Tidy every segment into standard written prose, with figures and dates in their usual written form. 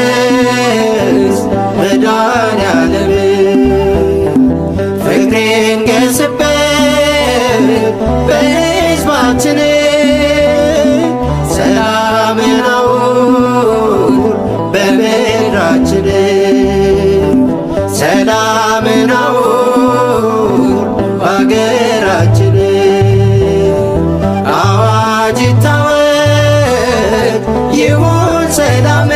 ይድረስ መድኃኔዓለም ፍቅሬን ገስበት በሕዝባችን ሰላምን አውል በምድራችን ሰላምን አውል በአገራችን አዋጅ ይታወጅ ይሁን ሰላም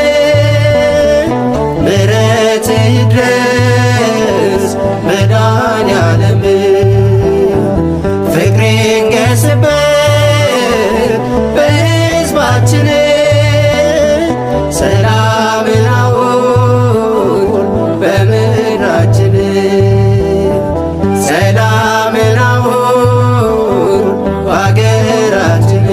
ምሕረት ይድረስ መድኃኔዓለም ፍቅሬን ገስበት በሕዝባችን ሰላምን አውል በምድራችን ሰላምን አውል በአገራችን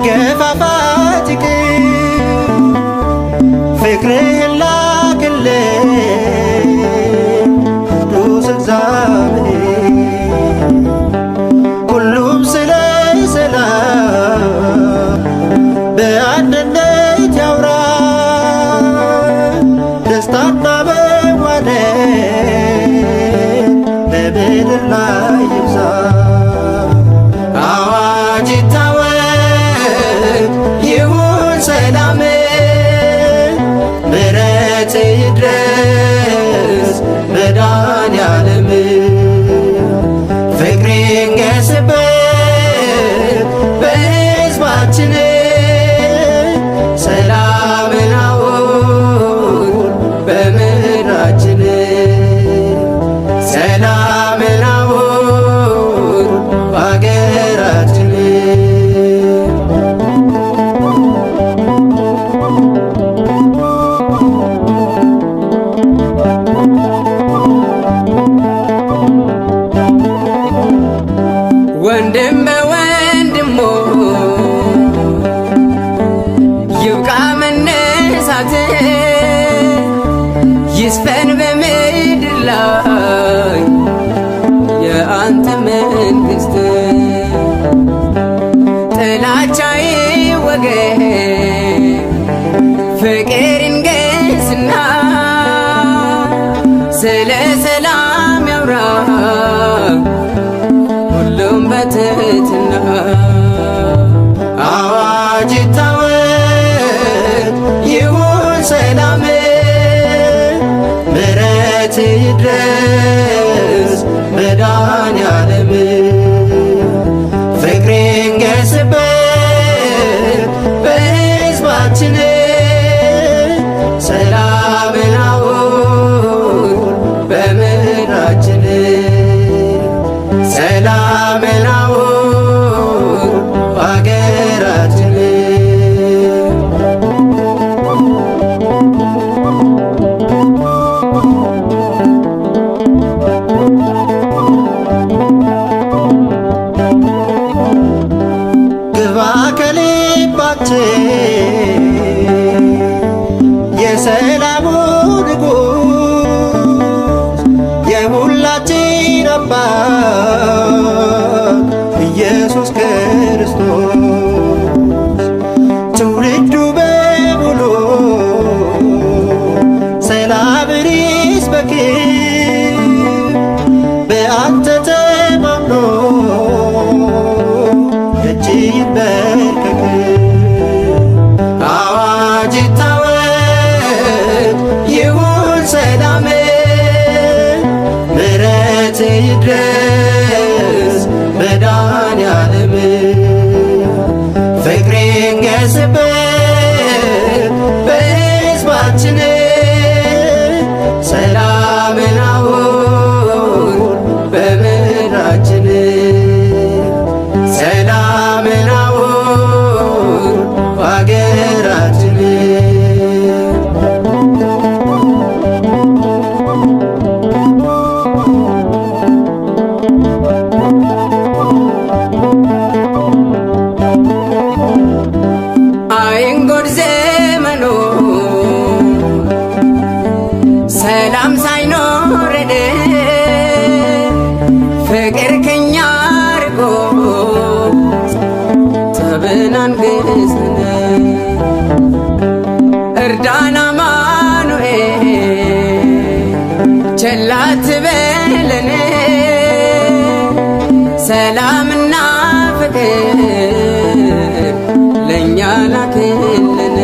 መገፋፋት ይቅር ፍቅርህን ላክልን ቅዱስ እግዚአብሔር ሁሉም ስለ ሰላም በአንድነት ያውራ ደስታና መዋደድ በምድር ላይ ይብዛ አዋጅ ይሁን ሰላም ምሕረት ይድረስ መድኃኔዓለም ፍቅሬን ገስበት በሕዝባችን ሰላምን አውል በምድራችን ሰላምን አውል በአገራችን ወንድም በወንድሙ ይብቃ መነሳት ይስፈን በምድር ላይ የአንተ መንግሥት ጥላቻ ይወገድ ፍቅር ይንገስና ስለ ሰላም ያውራ ሁሉም በትሕትና አዋጅ ይታወጅ ይሁን ሰላም ምሕረት ይድረስ መድኃኔዓለም ፍቅሬን ገስበት በሕዝባችን ሰላምን አውል በምድራችን ሰላምን አውል በአገራችን ግባ ከልባችን የሰላሙ ንጉሥ የሁላችን አባት ኢየሱስ ክርስቶስ ትውልዱ በሙሉ ሰላምን ይስበክ በአንተ ተማምኖ እጅ ይንበርከክ አዋጅ ይታወጅ ይሁን ሰላም ምሕረት ይድረስ መድኃኔዓለም ፍቅሬን ገስበት በሕዝባችን ሰላምን አውል በምድራችን ሰላምን አውል በአገራችን አይንጎድ ዘመኑ ሰላም ሳይኖረን ፍቅር ከኛ አርጎ ጠብን አንግሰን እርዳን አማኑኤል ቸል አትበለን ሰላምና ፍቅር ለእኛ ላክልን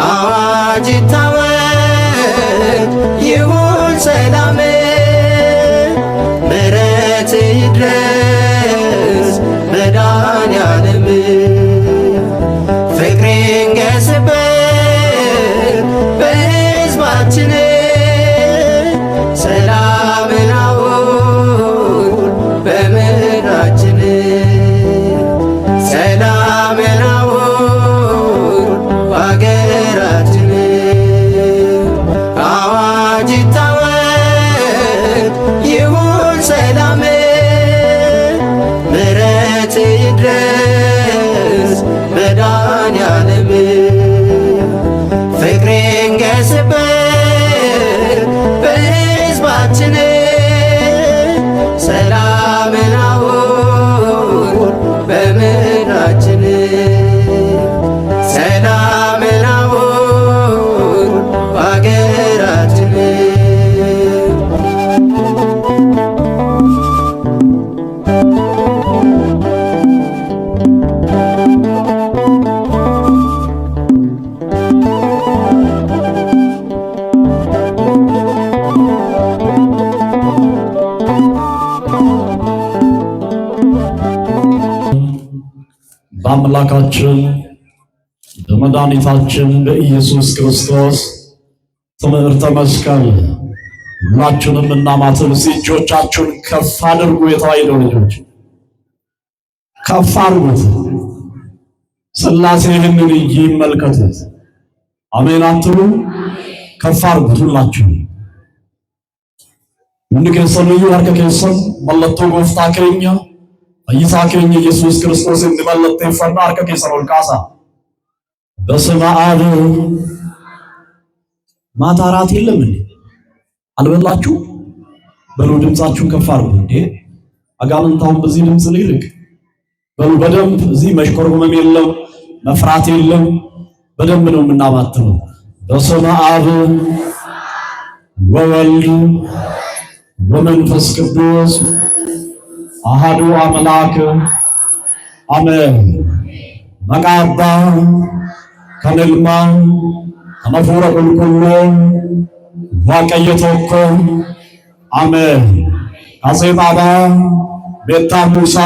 አዋጅ ይታወጅ ይሁን ሰላም ምሕረት ይድረስ መድኃኔዓለም ፍቅሬን ገስበት በሕዝባችን ሰላምን አውል በምድራችን ሰላምን አውል በአገራችን አዋጅ ይታወጅ ይሁን ሰላም ምሕረት ይድረስ መድኃኔዓለም ፍቅሬን ገስበት በሕዝባችን ሰላምን አውል በምድራችን ሰላምን አውል በአገራችን በአምላካችን በመድኃኒታችን በኢየሱስ ክርስቶስ ትምህርተ መስቀል ሁላችንም እናማትብ። እጆቻችሁን ከፍ አድርጉ። የተዋሕዶ ልጆች ከፍ አድርጉት። ሥላሴ ይህንን ይመልከቱት። አሜን አትሉ? ከፍ አድርጉት ሁላችሁ። ሁንዲ keessan iyyuu harka keessan mallattoo gooftaa keenya fayyisaa keenya Yesuus Kiristoos inni mallatteeffannaa harka keessan ol kaasaa። በስመ አብ ማታ እራት የለም እንዴ? አልበላችሁ? በሉ ድምፃችሁን ከፍ አድርጉ። እንዴ አጋንንታውን በዚህ ድምፅ ላይ ይልቅ በሉ በደንብ። እዚህ መሽኮርመም የለም መፍራት የለም። በደንብ ነው የምናማትበው። በስመ አብ ወወልድ ወመንፈስ ቅዱስ አሐዱ አምላክ አሜን። መቃባ ከነልማ ከመፎረ ቁልቁሎ ዋቀየ ቶኮ አሜን። አጼባባ ቤታ ሙሳ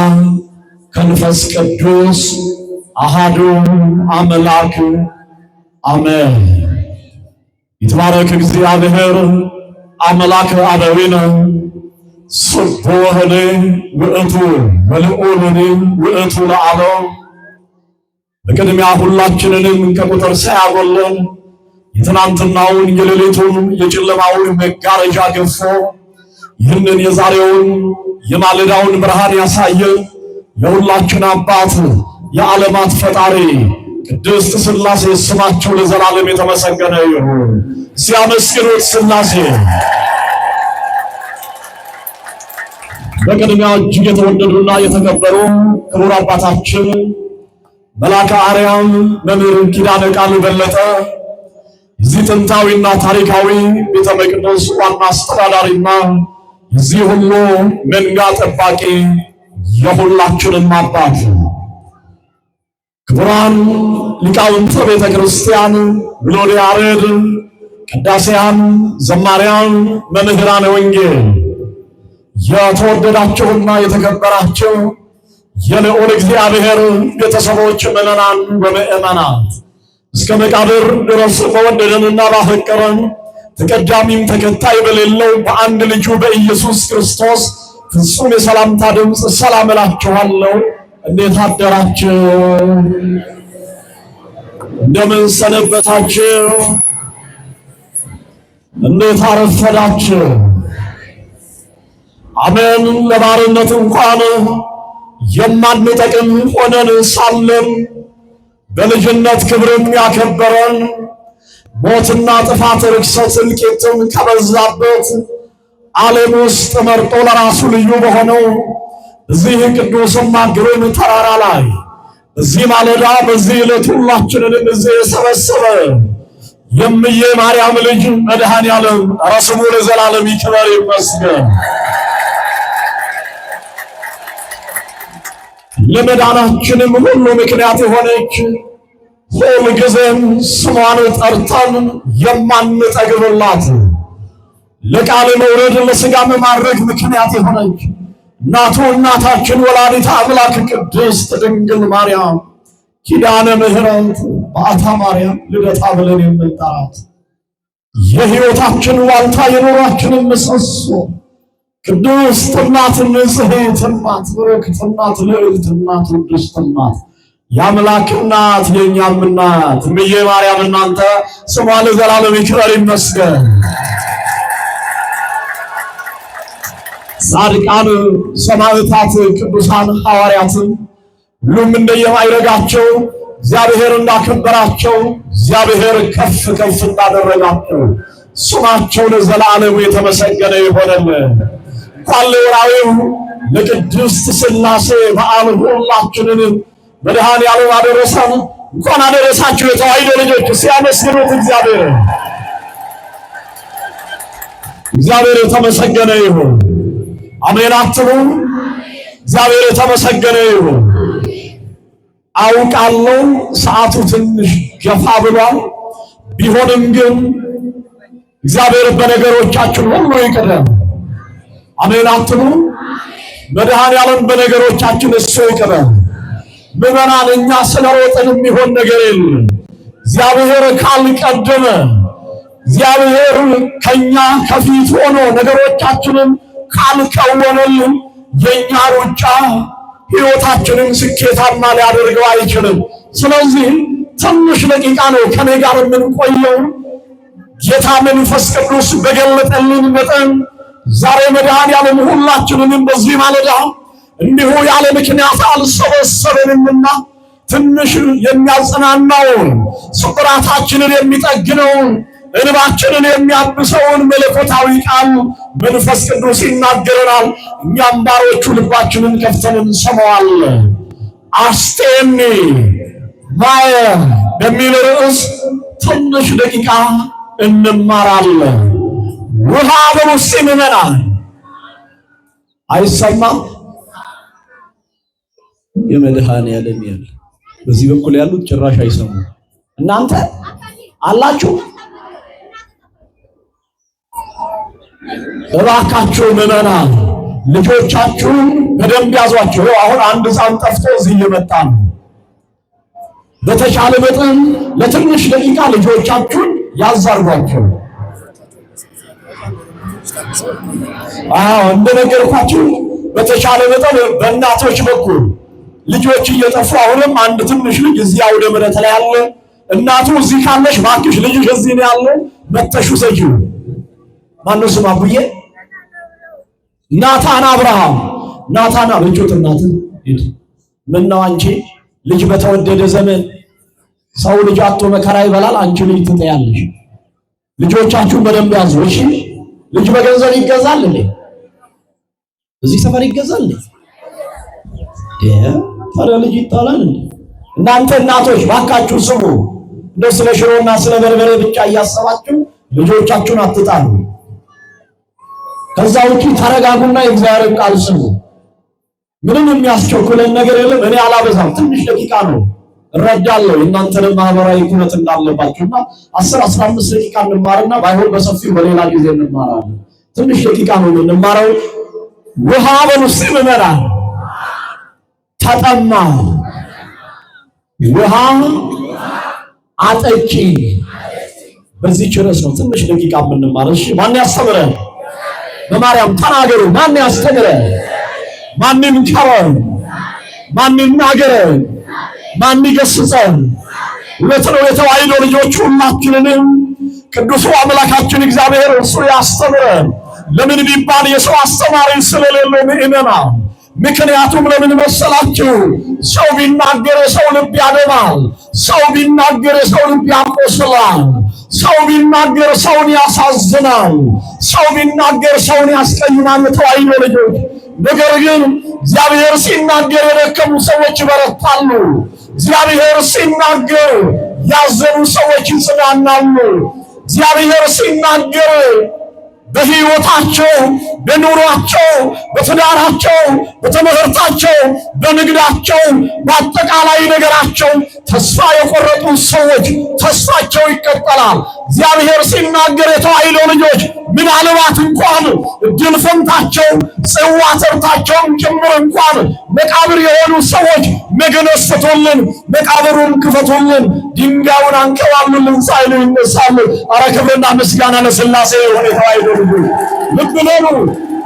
ከንፈስ ቅዱስ አሐዱ አምላክ አሜን። ይትባረክ እግዚአብሔር አምላክ አበዊነ ስቡሕ ውእቱ ወልዑል ውእቱ ለዓለም። በቅድሚያ ሁላችንንም ከቁጥር ሳያጎለን የትናንትናውን የሌሊቱን የጨለማውን መጋረጃ ገፎ ይህንን የዛሬውን የማለዳውን ብርሃን ያሳየን የሁላችን አባት የዓለማት ፈጣሪ ቅድስት ሥላሴ ስማቸው ለዘላለም የተመሰገነ ይሁን። ሲያመስግኑት ሥላሴ። በቅድሚያ እጅግ የተወደዱና የተከበሩ ክቡር አባታችን መልአከ አርያም መምህር ኪዳነ ቃል በለጠ እዚህ ጥንታዊና ታሪካዊ ቤተ መቅደስ ዋና አስተዳዳሪና የዚህ ሁሉ መንጋ ጠባቂ የሁላችንም አባት ክቡራን ሊቃውንተ ቤተ ክርስቲያን፣ ብሎኔ ያሬድ፣ ቅዳሴያን፣ ዘማሪያን፣ መምህራነ ወንጌል የተወደዳችሁና የተከበራችሁ የልዑል እግዚአብሔር ቤተሰቦች ምዕመናን ወምዕመናት እስከ መቃብር ድረስ በወደደንና ባፈቀረን ተቀዳሚም ተከታይ በሌለው በአንድ ልጁ በኢየሱስ ክርስቶስ ፍጹም የሰላምታ ድምፅ ሰላም እላችኋለሁ። እንዴት አደራችሁ? እንደምን ሰነበታችሁ? እንዴት አረፈዳችሁ? አሜን። ለባርነት እንኳን የማንጠቅም ሆነን ሳለን በልጅነት ክብርን ያከበረን ሞትና ጥፋት ርክሰት እልቂትም ከበዛበት ዓለም ውስጥ መርጦ ለራሱ ልዩ በሆነው እዚህ ቅዱስና ግሩም ተራራ ላይ እዚህ ማለዳ በዚህ ዕለት ሁላችንንም እዚህ የሰበሰበ የእምዬ ማርያም ልጅ መድኃኔዓለም ስሙ ለዘላለም ይክበር ይመስገን። ለመዳናችንም ሁሉ ምክንያት የሆነች ሁልጊዜም ስሟን ጠርተን የማንጠግብላት ለቃል መውረድ ለሥጋ መማረክ ምክንያት የሆነች እናታችን ወላዲተ አምላክ ቅድስት ድንግል ማርያም ኪዳነ ምሕረት በዓታ ማርያም ልደታ ብለን የምንጠራት የሕይወታችን ዋልታ የኑሯችንን ምሰሶ ቅድስት እናት፣ ንጽሕት እናት፣ ብሩክት እናት፣ ልዕልት እናት፣ ቅድስት እናት፣ የአምላክ እናት፣ የእኛም እናት እምዬ ማርያም እናንተ ስሟ ለዘላለም ይክበር ይመስገን። ጻድቃን፣ ሰማዕታት፣ ቅዱሳን ሐዋርያት ሁሉም እንደየማይረጋቸው እግዚአብሔር እንዳከበራቸው እግዚአብሔር ከፍ ከፍ እንዳደረጋቸው ስማቸው ለዘላለም የተመሰገነ ይሆንልን። እንኳን ለወራዊው ለቅድስት ሥላሴ በዓል ሁላችንን መድኃኔዓለም አደረሰን። እንኳን አደረሳችሁ የተዋሕዶ ልጆች ሲያመስግኑት እግዚአብሔር የተመሰገነ ይሁን። አሜን አትሉ? እግዚአብሔር የተመሰገነ ይሁን። አውቃለሁ ሰዓቱ ትንሽ ገፋ ብሏል። ቢሆንም ግን እግዚአብሔር በነገሮቻችን ሁሉ ይቅደም። አሜን አትሉ? መድኃኔዓለም በነገሮቻችን እሱ ይቅደም። ምዕመናን እኛ ስለሮጥን የሚሆን ነገር የለም። እግዚአብሔር ካልቀደመ እግዚአብሔር ከኛ ከፊት ሆኖ ነገሮቻችንን ካልከወነልን የኛ ሩጫ ሕይወታችንን ስኬታማ ሊያደርገው አይችልም። ስለዚህ ትንሽ ደቂቃ ነው ከኔ ጋር የምንቆየው። ጌታ መንፈስ ቅዱስ በገለጠልን መጠን ዛሬ መድኃኔዓለም ሁላችንንም በዚህ ማለዳ እንዲሁ ያለ ምክንያት አልሰበሰበንምና ትንሽ የሚያጽናናውን ስብራታችንን የሚጠግነውን እንባችንን የሚያብሰውን መለኮታዊ ቃል መንፈስ ቅዱስ ይናገረናል። እኛም ባሮቹ ልባችንን ከፍተን እንሰማዋለን። አስቴኒ ማየ በሚል ርዕስ ትንሽ ደቂቃ እንማራለን። ውሃ በውስጥ ምዕመናን አይሰማም። የመድኃኔዓለም ያለ በዚህ በኩል ያሉት ጭራሽ አይሰሙም። እናንተ አላችሁ። እባካችሁ ምዕመናን ልጆቻችሁን በደንብ ያዟቸው። አሁን አንድ ሕፃን ጠፍቶ እዚህ እየመጣ ነው። በተቻለ መጠን ለትንሽ ደቂቃ ልጆቻችሁን ያዛርጓቸው። እንደነገርኳችሁ በተቻለ መጠን በእናቶች በኩል ልጆች እየጠፉ አሁንም አንድ ትንሽ ልጅ እዚህ አውደ ምሕረት ላይ ያለ እናቱ እዚህ ካለሽ እባክሽ ልጅሽ እዚህ ነው ያለው መተሹ ሰጂው ማነው ስሙ? አቡዬ ናታን አብርሃም ናታን አበጆት እናት ሄድ ምን ነው አንቺ ልጅ በተወደደ ዘመን ሰው ልጅ አጥቶ መከራ ይበላል። አንቺ ልጅ ትጠያለሽ። ልጆቻችሁን በደንብ ያዙ እሺ። ልጅ በገንዘብ ይገዛል እንዴ? እዚህ ሰፈር ይገዛል እንዴ? ታዲያ ልጅ ይጣላል እንዴ? እናንተ እናቶች ባካችሁ ስሙ። እንደው ስለ ሽሮና ስለ በርበሬ ብቻ እያሰባችሁ ልጆቻችሁን አትጣሉ። ከዛ ውጪ ተረጋጉና የእግዚአብሔርን ቃል ስሙ። ምንም የሚያስቸኩለን ነገር የለም። እኔ አላበዛም፣ ትንሽ ደቂቃ ነው። እረዳለሁ እናንተንም ማህበራዊ ኩነት እንዳለባችሁና 10-15 ደቂቃ እንማርና ባይሆን በሰፊው በሌላ ጊዜ እንማራለን። ትንሽ ደቂቃ ነው የምንማረው። ውሃ በሉስ ምመራ ተጠማሁ ውሃ አጠጪ። በዚህ ርዕስ ነው ትንሽ ደቂቃ የምንማረው። እሺ ማን ያስተምረን? በማርያም ተናገሩ። ማን ያስተምረን? ማን ይምከረን? ማን ይናገረን? ማን ይገስጸን? እውነት ነው የተዋሕዶ ልጆች ሁላችንንም ቅዱሱ አምላካችን እግዚአብሔር እርሱ ያስተምረን። ለምን ቢባል የሰው አስተማሪ ስለሌለው ምእመናን። ምክንያቱም ለምን መሰላችሁ? ሰው ቢናገር የሰው ልብ ያደማል። ሰው ቢናገር የሰው ልብ ያቆስላል። ሰው ቢናገር ሰውን ያሳዝናል። ሰው ቢናገር ሰውን ያስቀይማል። የተዋሕዶ ልጆች ነገር ግን እግዚአብሔር ሲናገር የደከሙ ሰዎች ይበረታሉ። እግዚአብሔር ሲናገር ያዘኑ ሰዎች ይጽናናሉ። እግዚአብሔር ሲናገር በሕይወታቸው፣ በኑሯቸው፣ በትዳራቸው፣ በትምህርታቸው፣ በንግዳቸው፣ በአጠቃላይ ነገራቸው ተስፋ የቆረጡ ሰዎች ተስፋቸው ይቀጠላል። እግዚአብሔር ሲናገር የተዋሕዶ ልጆች ምናልባት እንኳን እድል ፈንታቸው ጽዋ ተርታቸውም ጭምር እንኳን መቃብር የሆኑ ሰዎች መገነዝ ፍቱልን፣ መቃብሩን ክፈቱልን፣ ድንጋዩን አንከባሉልን ሳይሉ ይነሳሉ። አረ ክብርና ምስጋና ለሥላሴ የሆነ የተዋሕዶ ልጆች ልብ በሉ።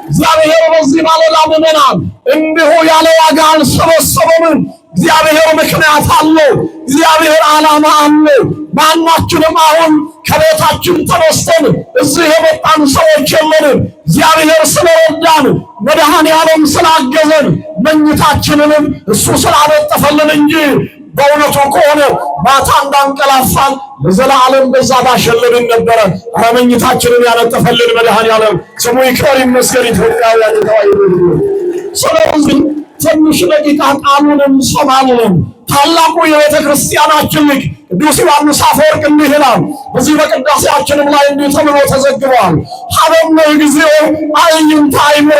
እግዚአብሔር በዚህ ማለዳ ምእመናን እንዲሁ ያለ ዋጋ አልሰበሰበንም። እግዚአብሔር ምክንያት አለው። እግዚአብሔር ዓላማ አለው። ማናችንም አሁን ከቤታችን ተነስተን እዚህ የመጣን ሰዎች የለንም። እግዚአብሔር ስለረዳን መድኃኔዓለም ስላገዘን መኝታችንንም እሱ ስላነጠፈልን እንጂ በእውነቱ ከሆነ ማታ እንዳንቀላፋን ለዘላለም በዛ ባሸለብን ነበረ። ኧረ መኝታችንን ያነጠፈልን መድኃኔዓለም ስሙ ይክበር ይመስገን። ኢትዮጵያውያን የተዋሕዶ ልጆች ስለዚህ ትንሽ ደቂቃ ቃሉን እንሰማለን። ታላቁ የቤተ ክርስቲያናችን ሊቅ ቅዱስ ዮሐንስ አፈወርቅ እንዲህ ይላል። በዚህ በቅዳሴያችንም ላይ እንዲህ ተብሎ ተዘግቧል። ሀበነ እግዚኦ አዕይንተ አእምሮ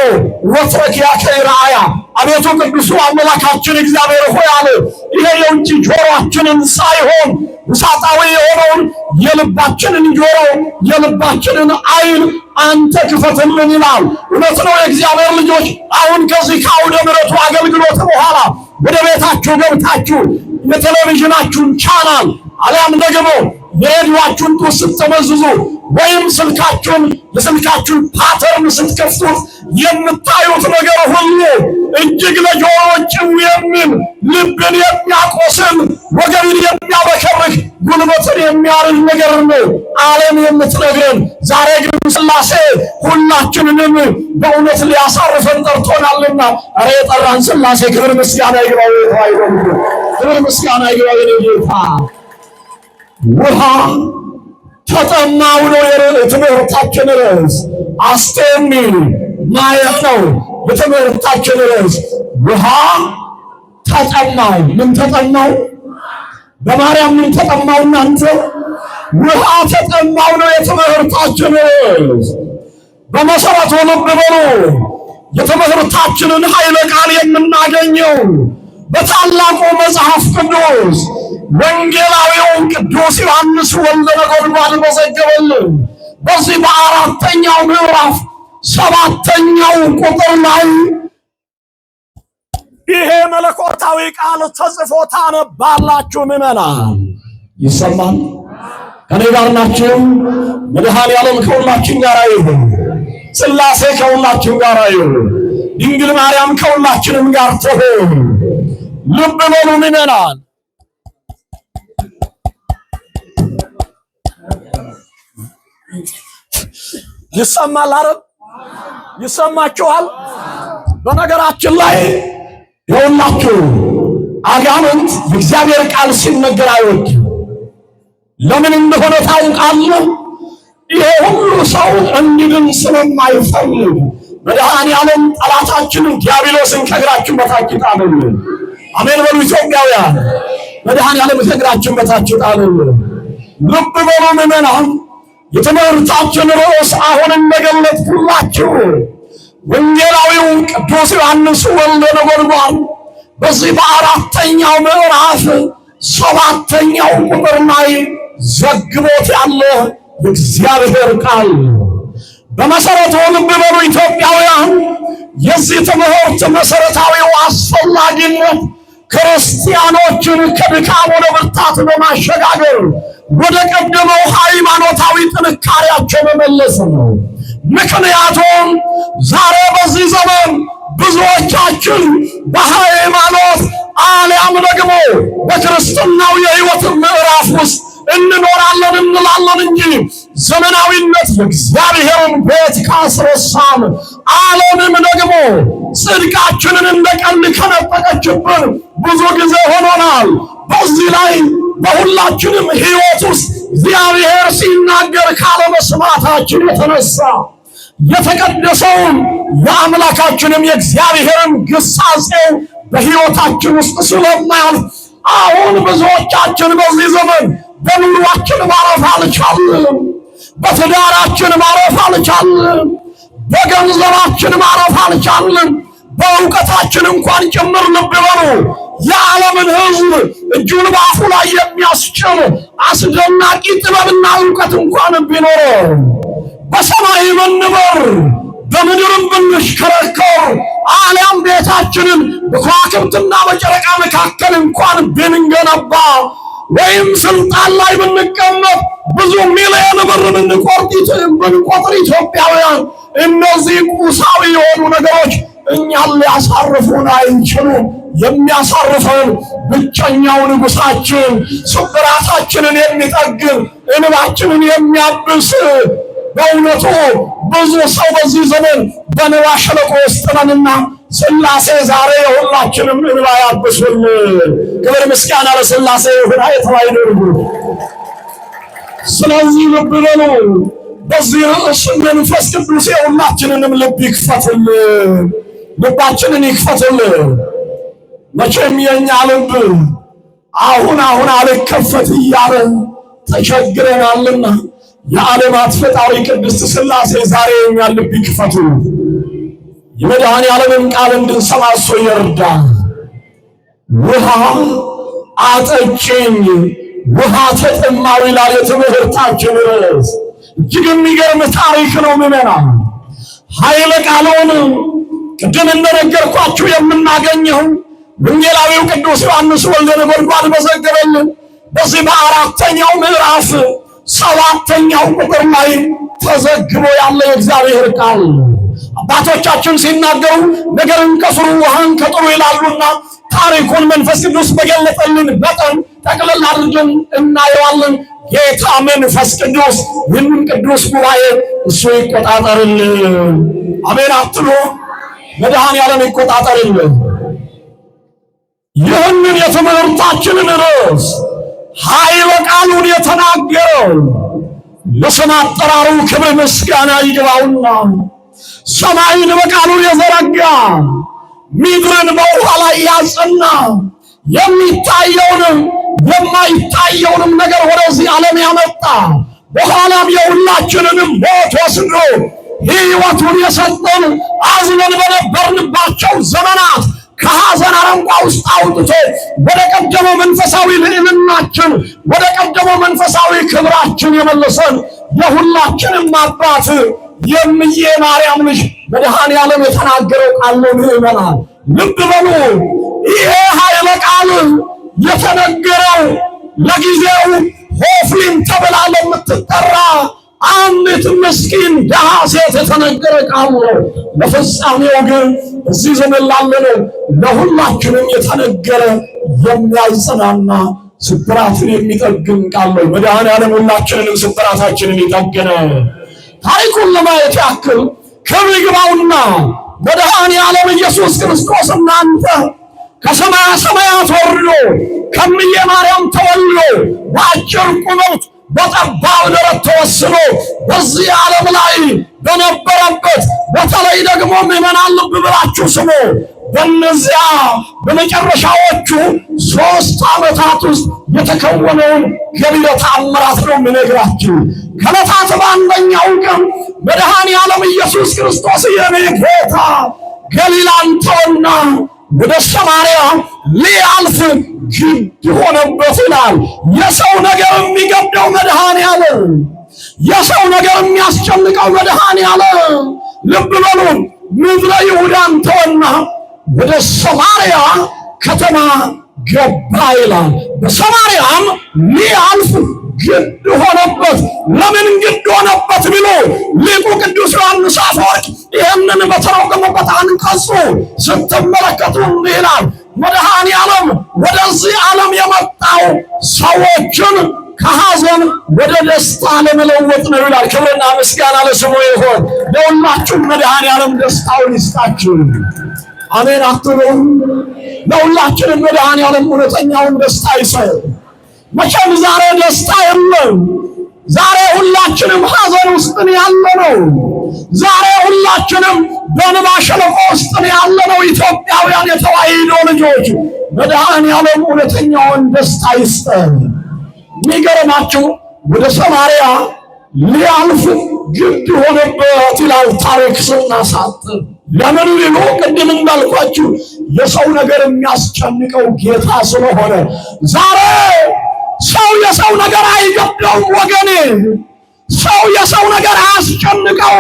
ወትረኪያከ ረአያ። አቤቱ ቅዱሱ አምላካችን እግዚአብሔር ሆይ አለ ይሄ የውጭ ጆሮአችንን ሳይሆን ውሳጣዊ የሆነውን የልባችንን ጆሮ የልባችንን አይን አንተ ክፈትልን ይላል። እውነት ነው የእግዚአብሔር ልጆች። አሁን ከዚህ ከአውደ ምሕረቱ አገልግሎት በኋላ ወደ ቤታችሁ ገብታችሁ የቴሌቪዥናችሁን ቻናል አሊያም ደግሞ የሬዲዮአችሁን ጡት ስትመዝዙ ወይም ስልካችሁን የስልካችሁን ፓተርን ስትከፍቱት የምታዩት ነገር ሁሉ እጅግ ለጆሮ ጭው የሚል ልብን የሚያቆስል ወገብን የሚያበከርክ ጉልበትን የሚያርድ ነገር ነው ዓለም የምትነግረን። ዛሬ ግን ሥላሴ ሁላችንንም በእውነት ሊያሳርፈን ጠርቶናልና ኧረ የጠራን ሥላሴ ክብር ምስጋና ይግባው። የተዋሕዶ ክብር ምስጋና ይግባው። ጌታ ውሃ ተጠማሁ ነው የትምህርታችን ርዕስ። አስቴሚ ማየት ነው የትምህርታችን ርዕስ። ውሃ ተጠማሁ። ምን ተጠማሁ? በማርያም ምን ተጠማሁ? እናንተ ውሃ ተጠማሁ ነው የትምህርታችን ርዕስ። በመሰረቱ ልብ በሉ። የትምህርታችንን ኃይለ ቃል የምናገኘው በታላቁ መጽሐፍ ቅዱስ ወንጌላዊው ቅዱስ ዮሐንስ ወልደ ነጎድጓድ በዘገበልን በዚህ በአራተኛው ምዕራፍ 7ኛው ቁጥር ላይ ይሄ መለኮታዊ ቃል ተጽፎ ታነባላችሁ። ምዕመናን ይሰማል? ከኔ ጋር ናችሁ? መድኃኔዓለም ከሁላችን ጋር ይሁን። ሥላሴ ከሁላችን ጋር ይሁን። ድንግል ማርያም ከሁላችንም ጋር ትሁን። ልብ በሉ ምዕመናን። ይሰማል አይደል? ይሰማችኋል? በነገራችን ላይ ይኸውላችሁ አጋንንት የእግዚአብሔር ቃል ሲነገር አይወድም። ለምን እንደሆነ ታውቃለህ? ይሄ ሁሉ ሰው እንዲድን ስለማይፈልግ መድኃኔዓለም ጠላታችንን ዲያብሎስን ከእግራችን በታች ጣለልን። አሜን በሉ ኢትዮጵያውያን። መድኃኔዓለም ከእግራችን በታች ጣለልን። ልብ በሉ ምዕመናን። የትምህርታችን ርዕስ አሁን እንደገለጥኩላችሁ ወንጌላዊው ቅዱስ ዮሐንስ ወልደ ነጎድጓድ በዚህ በአራተኛው ምዕራፍ 7ኛው ቁጥር ላይ ዘግቦት ያለ የእግዚአብሔር ቃል በመሰረቱ ልብ በሉ ኢትዮጵያውያን፣ የዚህ ትምህርት መሰረታዊው አስፈላጊነት ክርስቲያኖችን ከድካም ወደ ብርታት በማሸጋገር ወደ ቀደመው ሃይማኖታዊ ጥንካሬያቸው መመለስ ነው። ምክንያቱም ዛሬ በዚህ ዘመን ብዙዎቻችን በሃይማኖት አልያም ደግሞ በክርስትናው የሕይወት ምዕራፍ ውስጥ እንኖራለን እንላለን እንጂ ዘመናዊነት የእግዚአብሔርን ቤት ካስረሳን፣ ዓለምም ደግሞ ጽድቃችንን እንደ ቀልድ ከነጠቀችብን ብዙ ጊዜ ሆኖናል። በዚህ ላይ በሁላችንም ሕይወት ውስጥ እግዚአብሔር ሲናገር ካለመስማታችን የተነሳ የተቀደሰውን የአምላካችንም የእግዚአብሔርን ግሳጼው በሕይወታችን ውስጥ ስለማያልፍ አሁን ብዙዎቻችን በዚህ ዘመን በኑሯችን ማረፍ አልቻልንም፣ በትዳራችን ማረፍ አልቻልንም፣ በገንዘባችን ማረፍ አልቻልንም፣ በእውቀታችን እንኳን ጭምር ልብ በሉ የዓለምን ሕዝብ እጁን በአፉ ላይ የሚያስጭን አስደናቂ ጥበብና እውቀት እንኳን ቢኖረው በሰማይ ብንበር በምድርም ብንሽከረከር አልያም ቤታችንን በከዋክብትና በጨረቃ መካከል እንኳን ብንገነባ ወይም ስልጣን ላይ ብንቀመጥ ብዙ ሚሊዮን ብር ብንቆጥር ኢትዮጵያውያን እነዚህ ቁሳዊ የሆኑ ነገሮች እኛን ሊያሳርፉን አይችሉም። የሚያሳርፈን ብቸኛው ንጉሳችን፣ ስብራታችንን የሚጠግን እንባችንን የሚያብስ። በእውነቱ ብዙ ሰው በዚህ ዘመን በንባ ሸለቆ ውስጥ ነንና ሥላሴ ዛሬ የሁላችንም እንባ ያብሱልን። ክብር ምስጋና ለሥላሴ ይሁን። አይተዋይደርጉ። ስለዚህ ልብ በሉ። በዚህ ርዕስ መንፈስ ቅዱስ የሁላችንንም ልብ ይክፈትልን፣ ልባችንን ይክፈትልን። መቼም የኛ ልብ አሁን አልከፈት እያለ ተቸግረናልና የዓለማት ፈጣሪ ቅድስት ሥላሴ ዛሬ የኛን ልብ ይክፈቱ። የመድኃኔዓለምን ቃል እንድንሰማ እሱ ይርዳን። ውሃ አጠጪኝ ውሃ ተጠማሁ ይላል የትምህርታችን ርዕስ። እጅግ የሚገርም ታሪክ ነው ምዕመናን። ኃይለ ቃሉን ቅድም እንደነገርኳችሁ የምናገኘው ወንጌላዊው ቅዱስ ዮሐንስ ወልደ ነጎድጓድ መዘገበልን በዚህ በአራተኛው ምዕራፍ 7ኛው ቁጥር ላይ ተዘግቦ ያለ የእግዚአብሔር ቃል። አባቶቻችን ሲናገሩ ነገርን ከስሩ ውሃን ከጥሩ ይላሉና ታሪኩን መንፈስ ቅዱስ በገለጠልን መጠን ጠቅለል አድርገን እናየዋለን። ጌታ መንፈስ ቅዱስ ይህንን ቅዱስ ጉባኤ እሱ ይቆጣጠርልን። አሜን አትሉ? መድኃኔዓለም ይቆጣጠርልን። ይህንን የትምህርታችንን ርዕስ ኃይለ ቃሉን የተናገረው ለስም አጠራሩ ክብር ምስጋና ይግባውና ሰማይን በቃሉ የዘረጋ ምድርን በውኃ ላይ ያጸና የሚታየውንም የማይታየውንም ነገር ወደዚህ ዓለም ያመጣ በኋላም የሁላችንንም ሞት ወስዶ ሕይወቱን የሰጠን አዝነን በነበርንባቸው ዘመናት ከሐዘን አረንቋ ውስጥ አውጥቶ ወደ ቀደመው መንፈሳዊ ልዕልናችን ወደ ቀደመው መንፈሳዊ ክብራችን የመለሰን የሁላችንም አባት የእምዬ ማርያም ልጅ መድኃኔዓለም የተናገረው ቃል ነው። ምዕመናን ልብ በሉ። ይሄ ኃይለ ቃል የተነገረው ለጊዜው ሆፍሊን ተብላ ለምትጠራ አንዲት ምስኪን ደሃ ሴት የተነገረ ቃል ነው። ለፍጻሜው ግን እዚህ ዘመን ላለነው ለሁላችንም የተነገረ የሚያጽናና ስብራትን የሚጠግን ቃል ነው። መድኃኔዓለም ሁላችንንም ስብራታችንን ይጠግነ። ታሪኩን ለማየት ያክል ክብር ይግባውና መድኃኔዓለም ኢየሱስ ክርስቶስ እናንተ ከሰማያ ሰማያት ወርዶ ከእምዬ ማርያም ተወልዶ በአጭር ቁመት በጠባብ ደረት ተወስኖ በዚህ ዓለም ላይ በነበረበት በተለይ ደግሞ ምዕመናን ልብ ብላችሁ ስሙ። በእነዚያ በመጨረሻዎቹ 3 ዓመታት ውስጥ የተከወነውን ገቢረ ተአምራት ነው የምነግራችሁ። ከዕለታት በአንደኛው ቀን መድኃኔዓለም ኢየሱስ ክርስቶስ የኔ ጌታ ገሊላን ተወና ወደ ሰማርያ ሊያልፍ ግድ ሆነበት ይላል። የሰው ነገር የሚገደው መድኃኔዓለም፣ የሰው ነገር የሚያስጨንቀው መድኃኔዓለም። ልብ በሉ። ምድረ ይሁዳን ተወና ወደ ሰማርያ ከተማ ገባ ይላል። በሰማርያም ሊያልፍ ግድ ሆነበት። ለምን ግድ ሆነበት ቢሉ ሊቁ ቅዱስ ዮሐንስ አፈወርቅ ይህንን በተረጎመበት አንቀጹ ስትመለከቱ እንዲህ ይላል። መድኃኔ ዓለም ወደዚህ ዓለም የመጣው ሰዎችን ከሐዘን ወደ ደስታ ለመለወጥ ነው ይላል። ክብርና ምስጋና ለስሙ ይሁን። ለሁላችሁም መድኃኔ ዓለም ደስታውን ይስጣችሁ። አሜን አትሉም? ለሁላችንም መድኃኔ ዓለም እውነተኛውን ደስታ ይስጥ። መቼም ዛሬ ደስታ የለም። ዛሬ ሁላችንም ሐዘን ውስጥ ያለነው። ዛሬ ሁላችንም በእንባ ሸለቆ ውስጥ ያለነው ኢትዮጵያውያን የተዋሕዶ ልጆች። መድኃኔ ዓለም እውነተኛውን ደስታ ይስጠን። የሚገርማችሁ ወደ ሰማርያ ሊያልፍ ግድ ሆነበት ይላል ታሪክ ስናሳጥር። ለምን ቢሉ ቅድም እንዳልኳችሁ የሰው ነገር የሚያስጨንቀው ጌታ ስለሆነ። ዛሬ ሰው የሰው ነገር አይገደውም ወገኔ። ሰው የሰው ነገር አያስጨንቀው።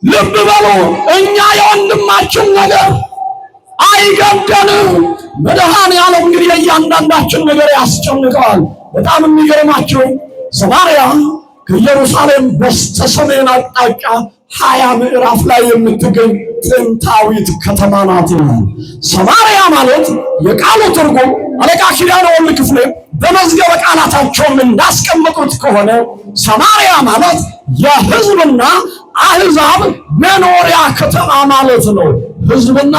ልብ በሉ፣ እኛ የወንድማችን ነገር አይገደንም። መድኃኔ ዓለም እንግዲህ የእያንዳንዳችን ነገር ያስጨንቀዋል። በጣም የሚገርማችሁ ሰማርያ ከኢየሩሳሌም በስተሰሜን አቅጣጫ 20 ምዕራፍ ላይ የምትገኝ ጥንታዊት ከተማ ናት። ሰማርያ ማለት የቃሉ ትርጉም አለቃ ኪዳነ ወልድ ክፍሌ በመዝገበ ቃላታቸውም እንዳስቀመጡት ከሆነ ሰማርያ ማለት የሕዝብና አሕዛብ መኖሪያ ከተማ ማለት ነው። ሕዝብና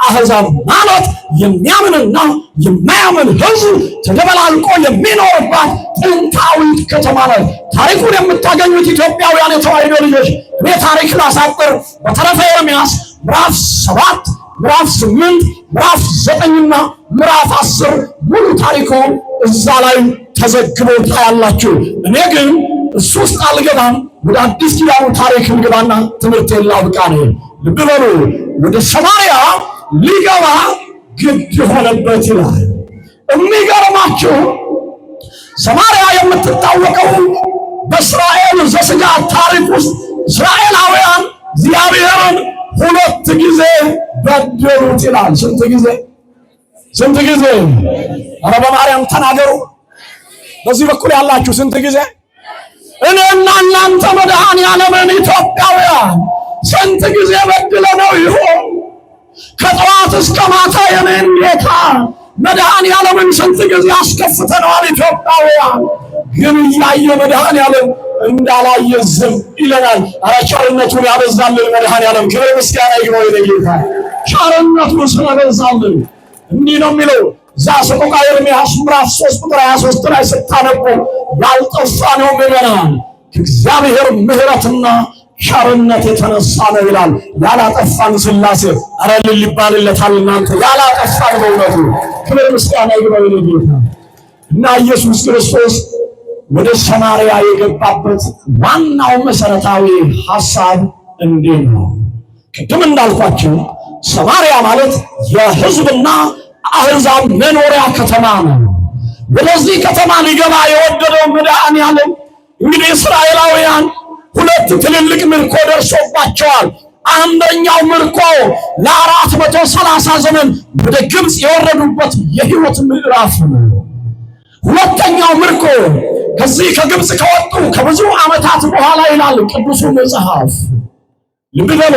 አሕዛብ ማለት የሚያምንና የማያምን ሕዝብ ተደበላልቆ የሚኖርባት ጥንታዊት ከተማ ናት። ታሪኩን የምታገኙት ኢትዮጵያውያን የተዋሕዶ ልጆች፣ እኔ ታሪክ ላሳጥር በተረፈ ኤርምያስ ምዕራፍ 7 ምዕራፍ 8 ምዕራፍ 9ና ምዕራፍ 10 ሙሉ ታሪኩ እዛ ላይ ተዘግቦ ታያላችሁ። እኔ ግን እሱ ውስጥ አልገባም። ወደ አዲስ ኪዳኑ ታሪክ ልግባና ትምህርቴን ላብቃ ነው። ልብ በሉ፣ ወደ ሰማርያ ሊገባ ግድ ሆነበት ይላል። የሚገርማችሁ ሰማርያ የምትታወቀው በእስራኤል ዘሥጋ ታሪክ ውስጥ እስራኤላውያን እግዚአብሔርን 2 ጊዜ በደሉት ይላል። ስንት ጊዜ? ስንት ጊዜ? ኧረ በማርያም ተናገሩ። በዚህ በኩል ያላችሁ ስንት ጊዜ? እኔና እናንተ መድኃኔ ዓለምን ኢትዮጵያውያን ስንት ጊዜ በድለነው ይሆን? ከጠዋት እስከ ማታ የኔን ጌታ መድኃኔ ዓለምን ስንት ጊዜ አስከፍተነዋል ኢትዮጵያውያን። ግን እያየ መድኃኔ ዓለም እንዳላየ ዝም ይለናል። ኧረ ቸርነቱን ያበዛልን መድኃኔ ዓለም ክብር ምስጋና ይግባው ለጌታ። ቸርነቱን ስለበዛልን እንዲህ ነው የሚለው እዛ ሰቆቃ ኤርምያስ ምዕራፍ 3 ቁጥር 23 ላይ ስታነቡ ያልጠፋነው ምዕመናን ከእግዚአብሔር ምሕረትና ቸርነት የተነሳ ነው ይላል። ያላጠፋን ሥላሴ ኧረ ሊባልለታል እናንተ ያላጠፋን በእውነቱ ክብር ምስጋና ይግባው ለጌታ። እና ኢየሱስ ክርስቶስ ወደ ሰማርያ የገባበት ዋናው መሰረታዊ ሐሳብ እንዲህ ነው። ቅድም እንዳልኳችሁ ሰማርያ ማለት የሕዝብና አሕዛብ መኖሪያ ከተማ ነው። ወደዚህ ከተማ ሊገባ የወደደው መድኃኔ ዓለም እንግዲህ እስራኤላውያን 2 ትልልቅ ምርኮ ደርሶባቸዋል። አንደኛው ምርኮ ለ430 ዘመን ወደ ግብፅ የወረዱበት የሕይወት ምዕራፍ ነው። ሁለተኛው ምርኮ ከዚህ ከግብፅ ከወጡ ከብዙ ዓመታት በኋላ ይላል ቅዱሱ መጽሐፍ። ልብ በሉ፣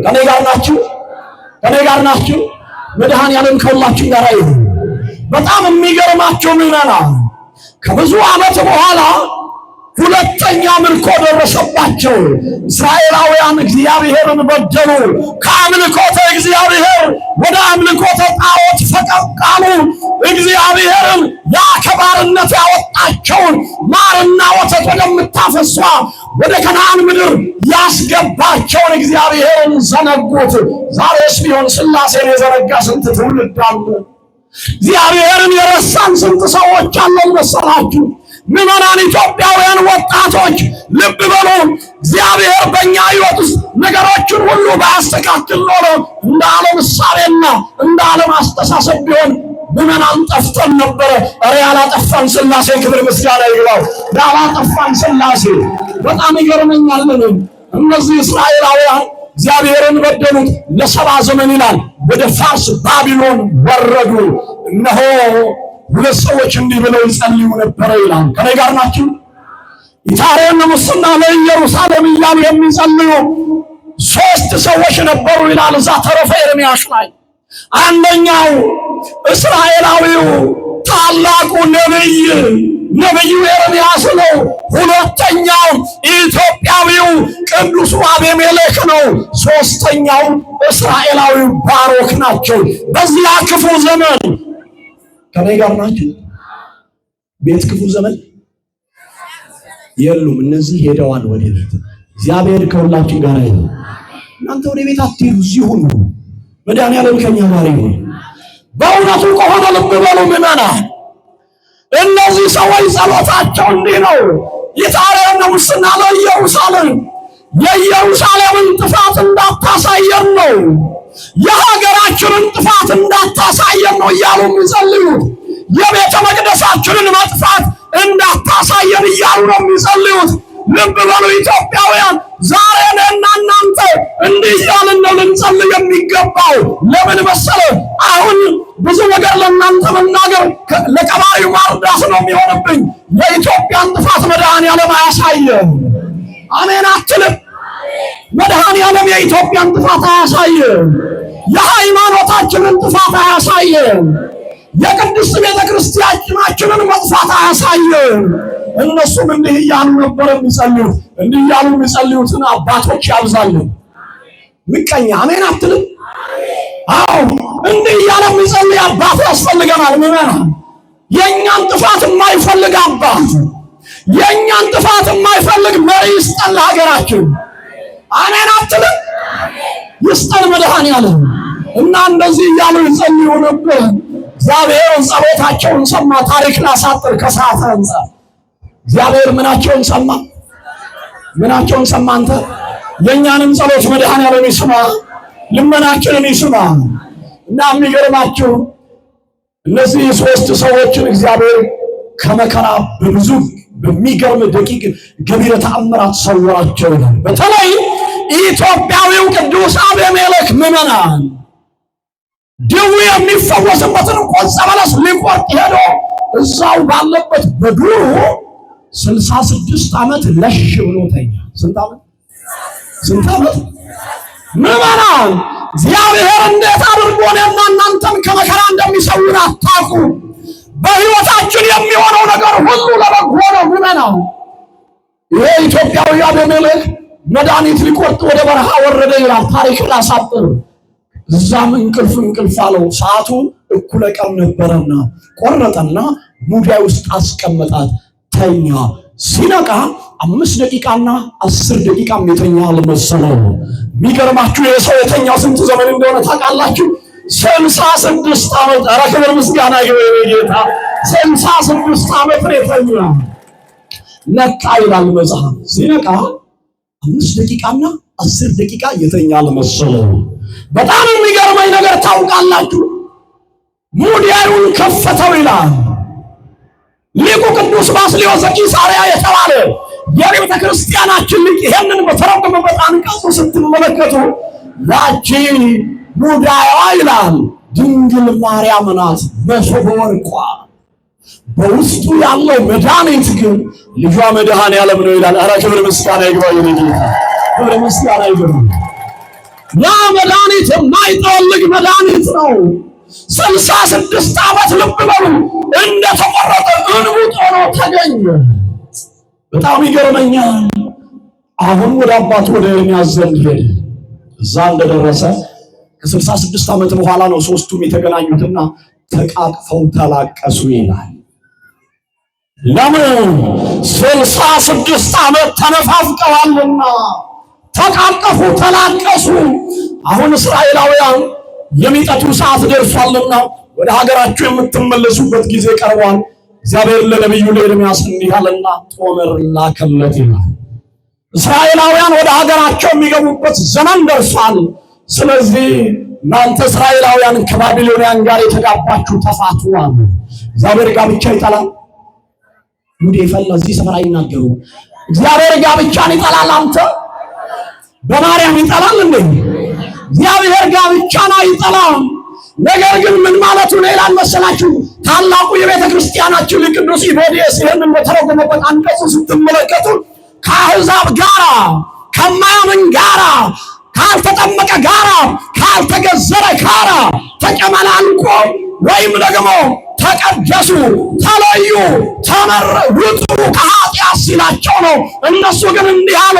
ከኔ ጋር ናችሁ? ከኔ ጋር ናችሁ? መድኃኔ ዓለም ከሁላችን ጋር ይሁን። በጣም የሚገርማቸው ምዕመናን ከብዙ ዓመት በኋላ ሁለተኛ ምርኮ ደረሰባቸው። እስራኤላውያን እግዚአብሔርን በደሉ። ከአምልኮተ እግዚአብሔር ወደ አምልኮተ ጣዖት ፈቀቅ አሉ። እግዚአብሔርን ያ ከባርነት ያወጣቸውን ማርና ወተት ወደምታፈሷ ወደ ከነዓን ምድር ያስገባቸውን እግዚአብሔርን ዘነጉት። ዛሬስ ቢሆን ሥላሴን የዘነጋ ስንት ትውልድ አለ? እግዚአብሔርን የረሳን ስንት ሰዎች አለን መሰላችሁ? ምዕመናን ኢትዮጵያውያን ወጣቶች ልብ በሉ። እግዚአብሔር በእኛ ሕይወት ውስጥ ነገሮችን ሁሉ ባያስተካክል ኖሮ እንደ ዓለም እሳቤና እንደ ዓለም አስተሳሰብ ቢሆን ምዕመናን ጠፍተን ነበረ። ኧረ ያላጠፋን ሥላሴ ክብር ምስጋና ይግባው። ያላጠፋን ሥላሴ በጣም ይገርመኛል። እነዚህ እስራኤላውያን እግዚአብሔርን በደሉት ለ70 ዘመን ይላል። ወደ ፋርስ ባቢሎን ወረዱ። እነሆ ሁለት ሰዎች እንዲህ ብለው ይጸልዩ ነበር ይላል። ከኔ ጋር ናችሁ? ይታረን ሙስና ለኢየሩሳሌም እያሉ የሚጸልዩ 3 ሰዎች ነበሩ ይላል እዛ ተረፈ ኤርምያስ ላይ። አንደኛው እስራኤላዊው ታላቁ ነብዩ ኤርምያስ ነው። ሁለተኛው ኢትዮጵያዊው ቅዱሱ አቤሜሌክ ነው። ሶስተኛው እስራኤላዊው ባሮክ ናቸው። በዚያ ክፉ ዘመን ከኔ ጋር ናችሁ? ቤት ክፉ ዘመን የሉም። እነዚህ ሄደዋል ወደ ቤት። እግዚአብሔር ከሁላችን ጋር ይሁን። እናንተ ወደ ቤት አትሄዱ፣ እዚህ ሁኑ። መድኃኒዓለም ከኛ ጋር ይሁን። በእውነቱ ከሆነ ልብ በሉ ምዕመናን። እነዚህ ሰዎች ጸሎታቸው እንዲህ ነው። ይታረን ሙስና ለኢየሩሳሌም፣ የኢየሩሳሌምን ጥፋት እንዳታሳየን ነው፣ የሀገራችንን ጥፋት እንዳታሳየን ነው እያሉ የሚጸልዩት። የቤተ መቅደሳችንን መጥፋት እንዳታሳየን እያሉ ነው የሚጸልዩት። ልብ በሉ ኢትዮጵያውያን፣ ዛሬ እኔና እናንተ እንዲህ እያልን ነው ልንጸልይ የሚገባው። ለምን መሰለ? አሁን ብዙ ነገር ለእናንተ መናገር ለቀባሪው ማርዳት ነው የሚሆንብኝ። የኢትዮጵያን ጥፋት መድኃኒዓለም አያሳየን። አሜን አትልም? መድኃኒዓለም የኢትዮጵያን ጥፋት አያሳየን። የሃይማኖታችንን ጥፋት አያሳየን። የቅድስት ቤተ ክርስቲያናችንን መጥፋት አያሳየን። እነሱም እንዲህ እያሉ ነበር የሚጸልዩት። እንዲህ እያሉ የሚጸልዩትን አባቶች ያብዛልን። ምቀኛ አሜን አትልም? አዎ እንዲህ እያለ የሚጸልይ አባት ያስፈልገናል። ምዕመናን፣ የእኛን ጥፋት የማይፈልግ አባት፣ የእኛን ጥፋት የማይፈልግ መሪ ይስጠን ለሀገራችን። አሜን አትልም? ይስጠን መድኃኒዓለም። እና እንደዚህ እያሉ ይጸልዩ ነበር። እግዚአብሔር ጸሎታቸውን ሰማ። ታሪክ ላሳጥር ከሰዓት አንፃር እግዚአብሔር ምናቸውን ሰማ? ምናቸውን ሰማ? አንተ የእኛንም ጸሎት መድኃኒዓለም ይስማ፣ ልመናችንን ይስማ። እና የሚገርማችሁ እነዚህ 3 ሰዎችን እግዚአብሔር ከመከራ በብዙ በሚገርም ደቂቅ ገቢረ ተአምራት ሰወራቸው ይላል። በተለይ ኢትዮጵያዊው ቅዱስ አቤሜሌክ ምዕመናን ድው የሚፈወስበትን ቆንጸ በለስ ሊቆርጥ ሄዶ እዛው ባለበት በዱሩ 66 ዓመት ለሽ ብሎ ተኛ። ስንት ዓመት? ምዕመናን፣ እግዚአብሔር እንዴት አድርጎ እኔና እናንተን ከመከራ እንደሚሰውር አታውቁ። በሕይወታችን የሚሆነው ነገር ሁሉ ለበጎ ነው። ምዕመናን፣ ይሄ ኢትዮጵያዊ አቤሜሌክ መድኃኒት ሊቆርጥ ወደ በረሃ ወረደ ይላል። ታሪክ ላሳጥር። እዛም እንቅልፍ አለው። ሰዓቱ እኩለ ቀን ነበረና ቆረጠና ሙዳይ ውስጥ አስቀመጣት። ተኛ። ሲነቃ 5 ደቂቃና 10 ደቂቃም የተኛ አልመሰለው። የሚገርማችሁ የሰው የተኛው ስንት ዘመን እንደሆነ ታውቃላችሁ? 66 ዓመት። ኧረ ክብር ምስጋና ይሁን ጌታ። 66 ዓመት የተኛ ነቃ ይላል መጽሐፍ። ሲነቃ 5 ደቂቃና 10 ደቂቃ የተኛ አልመሰለው። በጣም የሚገርመኝ ነገር ታውቃላችሁ? ሙዳዩን ከፈተው ይላል ሊቁ ቅዱስ ባስልዮስ ዘቂሳርያ የተባለ የቤተ ክርስቲያናችን ሊቅ። ይሄንን በተረጎመበት አንቀጹ ስትመለከቱ ያቺ ሙዳይዋ ይላል ድንግል ማርያም ናት፣ መሶበ ወርቋ። በውስጡ ያለው መድኃኒት ግን ልጇ መድኃኔዓለም ነው ይላል። ኧረ ክብር ምስጋና ይግባው ለጌታ፣ ክብር ምስጋና ይግባው። ያ መድኃኒት የማይጠወልግ መድኃኒት ነው። 66 ዓመት ልብ በሉ እንደተቆረጠ እንቡጥ ሆኖ ተገኘ። በጣም ይገርመኛል። አሁን ወደ አባቱ ወደ ኤርምያስ ዘንድ ሄደ። እዛ እንደደረሰ ከ66 ዓመት በኋላ ነው 3ቱም የተገናኙትና ተቃቅፈው ተላቀሱ ይላል። ለምን? 66 ዓመት ተነፋፍቀዋልና ተቃቀፉ፣ ተላቀሱ። አሁን እስራኤላውያን የሚጠቱ ሰዓት ደርሷልና ወደ ሀገራችሁ የምትመለሱበት ጊዜ ቀርቧል። እግዚአብሔር ለነቢዩ ለኤርምያስ እንዲህ አለና ጦመር ላከለት ይላል። እስራኤላውያን ወደ ሀገራቸው የሚገቡበት ዘመን ደርሷል። ስለዚህ እናንተ እስራኤላውያን ከባቢሎናውያን ጋር የተጋባችሁ ተፋቱ አሉ። እግዚአብሔር ጋብቻ ይጠላል። ሙዴ ፈላ እዚህ ሰፈር አይናገሩ። እግዚአብሔር ጋብቻን ይጠላል። አንተ በማርያም ይጠላል እንዴ? እግዚአብሔር ጋብቻን አይጠላም። ነገር ግን ምን ማለቱ ነው ይላል መሰላችሁ? ታላቁ የቤተ ክርስቲያናችን ቅዱስ ኢፎዲየስ ይህንን በተረጎመበት አንቀጽ ስትመለከቱ ከአሕዛብ ጋራ፣ ከማያምን ጋራ፣ ካልተጠመቀ ጋራ፣ ካልተገዘረ ጋራ ተጨመላልቆ ወይም ደግሞ ተቀደሱ፣ ተለዩ፣ ውጡ ከኃጢአት ሲላቸው ነው። እነሱ ግን እንዲህ አሉ፣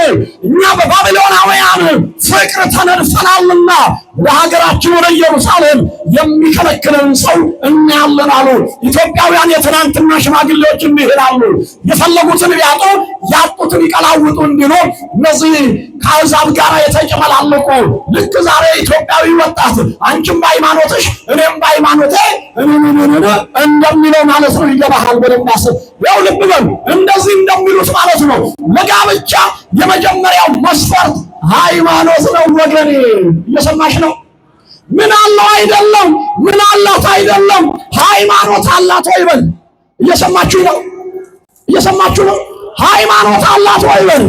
እኛ በባቢሎናውያን ፍቅር ተነድፈናልና ወደ ሀገራችን ወደ ኢየሩሳሌም የሚከለክለን ሰው እናያለን አሉ። ኢትዮጵያውያን የትናንትና ሽማግሌዎች እንዲህ ይላሉ፣ የፈለጉትን ቢያጡ ያጡትን ይቀላውጡ እንዲሉ እነዚህ ከአሕዛብ ጋር የተጨመላለቁ ልክ ዛሬ ኢትዮጵያዊ ወጣት አንቺም በሃይማኖትሽ እኔም በሃይማኖቴ እንደሚለው ማለት ነው። ይገባሃል? በደንብ አስብ። ያው ልብ በል፣ እንደዚህ እንደሚሉት ማለት ነው። ለጋብቻ የመጀመሪያው መስፈርት ሃይማኖት ነው ወገኔ። እየሰማሽ ነው? ምን አለው አይደለም፣ ምን አላት አይደለም፣ ሃይማኖት አላት ወይ በል። እየሰማችሁ ነው? እየሰማችሁ ነው? ሃይማኖት አላት ወይ በል።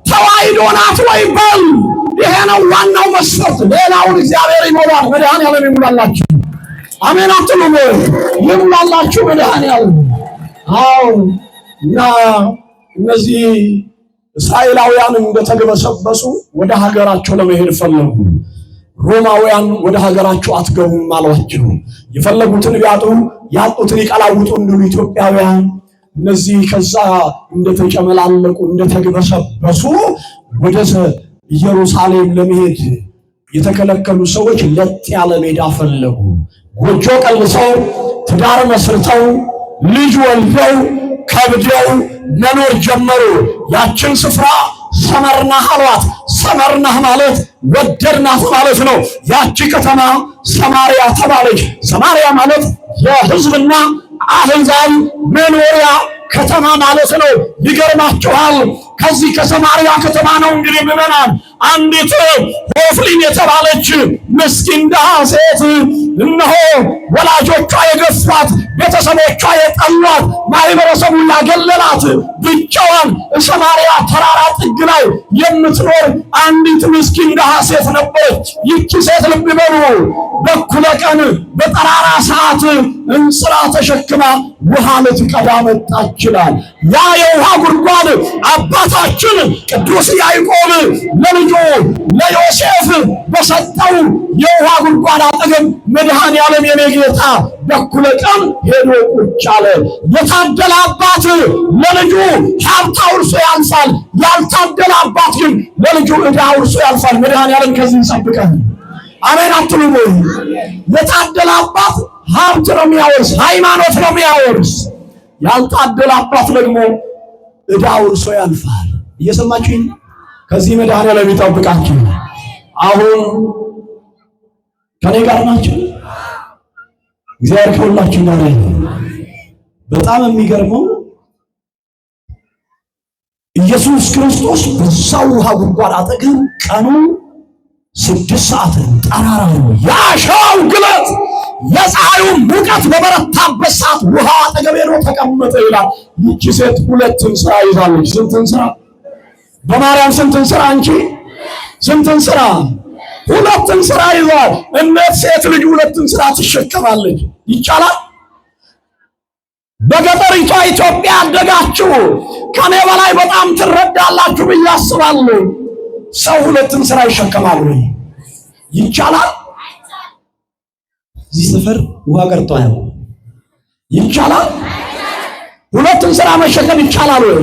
ተዋሕዶ ናት ወይ በል። ይሄ ነው ዋናው መስፈርት። ሌላውን እግዚአብሔር ይሞላል። መድኃኔዓለም ይሙላላችሁ። አሜን አትሉም? ይሙላላችሁ መድኃኔዓለም። አዎ። እና እነዚህ እስራኤላውያን እንደተገበሰበሱ ወደ ሀገራቸው ለመሄድ ፈለጉ። ሮማውያን ወደ ሀገራቸው አትገቡም አሏቸው። የፈለጉትን ቢያጡ ያጡትን ይቀላውጡ እንዲሉ ኢትዮጵያውያን እነዚህ ከዛ እንደተጨመላለቁ እንደተገበሰበሱ ወደ ኢየሩሳሌም ለመሄድ የተከለከሉ ሰዎች ለጥ ያለ ሜዳ ፈለጉ። ጎጆ ቀልሰው ትዳር መስርተው ልጅ ወልደው ከብደው መኖር ጀመሩ። ያችን ስፍራ ሰመርናህ አሏት። ሰመርናህ ማለት ወደድናት ማለት ነው። ያቺ ከተማ ሰማርያ ተባለች። ሰማርያ ማለት የሕዝብና አሕዛብ መኖሪያ ከተማ ማለት ነው። ይገርማችኋል። ከዚህ ከሰማርያ ከተማ ነው እንግዲህ ምዕመናን አንዲት ሆፍሊን የተባለች ምስኪን ድሃ ሴት እነሆ ወላጆቿ የገፏት፣ ቤተሰቦቿ የጠሏት፣ ማህበረሰቡ ያገለላት ብቻዋን ሰማርያ ተራራ ጥግ ላይ የምትኖር አንዲት ምስኪን ድሃ ሴት ነበረች። ይቺ ሴት ልብ በሉ በኩለ ቀን በጠራራ ሰዓት እንስራ ተሸክማ ውሃ ልትቀዳ መጣች ይላል። ያ የውሃ ጉድጓድ አባታችን ቅዱስ ያዕቆብ ለልጁ ለዮሴፍ በሰጠው የውሃ ጉድጓድ አጠገብ መድኃኔዓለም የኔ ጌታ በኩለ ቀን ሄዶ ቁጭ አለ። የታደለ አባት ለልጁ ሀብት አውርሶ ያልፋል። ያልታደለ አባት ግን ለልጁ ዕዳ አውርሶ ያልፋል። መድኃኔዓለም ከዚህ ይጠብቀን። አሜን አትሉም ወይ? የታደለ አባት ሀብት ነው የሚያወርስ፣ ሃይማኖት ነው የሚያወርስ። ያልታደለ አባት ደግሞ ዕዳ አውርሶ ያልፋል። እየሰማችሁኝ? ከዚህ መድኃኔዓለም ይጠብቃችሁ። አሁን ከኔ ጋር ናችሁ? እግዚአብሔር ከሁላችሁ ጋር ነው። በጣም የሚገርመው ኢየሱስ ክርስቶስ በዛው ውሃ ጉድጓድ አጠገብ ቀኑ 6 ሰዓት ጠራራ ነው። ያሻው ግለት የፀሐዩ ሙቀት በበረታበት ሰዓት ውሃ አጠገብ ሄዶ ተቀመጠ ይላል። ይቺ ሴት 2 እንስራ ይዛለች። ስንት እንስራ? በማርያም ስንት እንስራ? አንቺ ስንት እንስራ? 2 እንስራ ይዟል። እንዴት ሴት ልጅ 2 እንስራ ትሸከማለች? ይቻላል? በገጠሪቷ ኢትዮጵያ ያደጋችሁ ከኔ በላይ በጣም ትረዳላችሁ ብዬ አስባለሁ። ሰው 2 እንስራ ይሸከማል ወይ? ይቻላል? እዚህ ሰፈር ውሃ ቀርቶ ያው ይቻላል? 2 እንስራ መሸከም ይቻላል ወይ?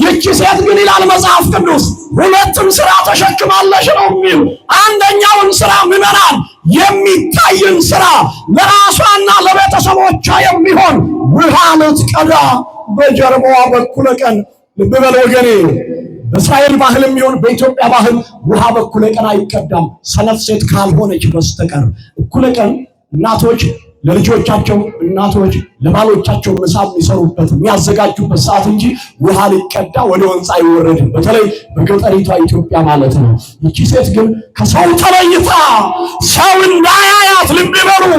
ይቺ ሴት ግን ይላል መጽሐፍ ቅዱስ 2 እንስራ ተሸክማለች ነው የሚል። አንደኛውን ስራ ምዕመናን የሚታይን ስራ ለራሷና ለቤተሰቦቿ የሚሆን ውሃ ልትቀዳ በጀርባዋ በኩለ ቀን። ልብ በል ወገኔ፣ በእስራኤል ባህልም ይሁን በኢትዮጵያ ባህል ውሃ በኩለ ቀን አይቀዳም ሰነፍ ሴት ካልሆነች በስተቀር። እኩለ ቀን እናቶች ለልጆቻቸው፣ እናቶች ለባሎቻቸው ምሳ የሚሰሩበት የሚያዘጋጁበት ሰዓት እንጂ ውሃ ሊቀዳ ወደ ወንዝ አይወረድም። በተለይ በገጠሪቷ ኢትዮጵያ ማለት ነው። ይቺ ሴት ግን ከሰው ተለይታ ሰው እንዳያያት አላት። ልብ ይበሉ።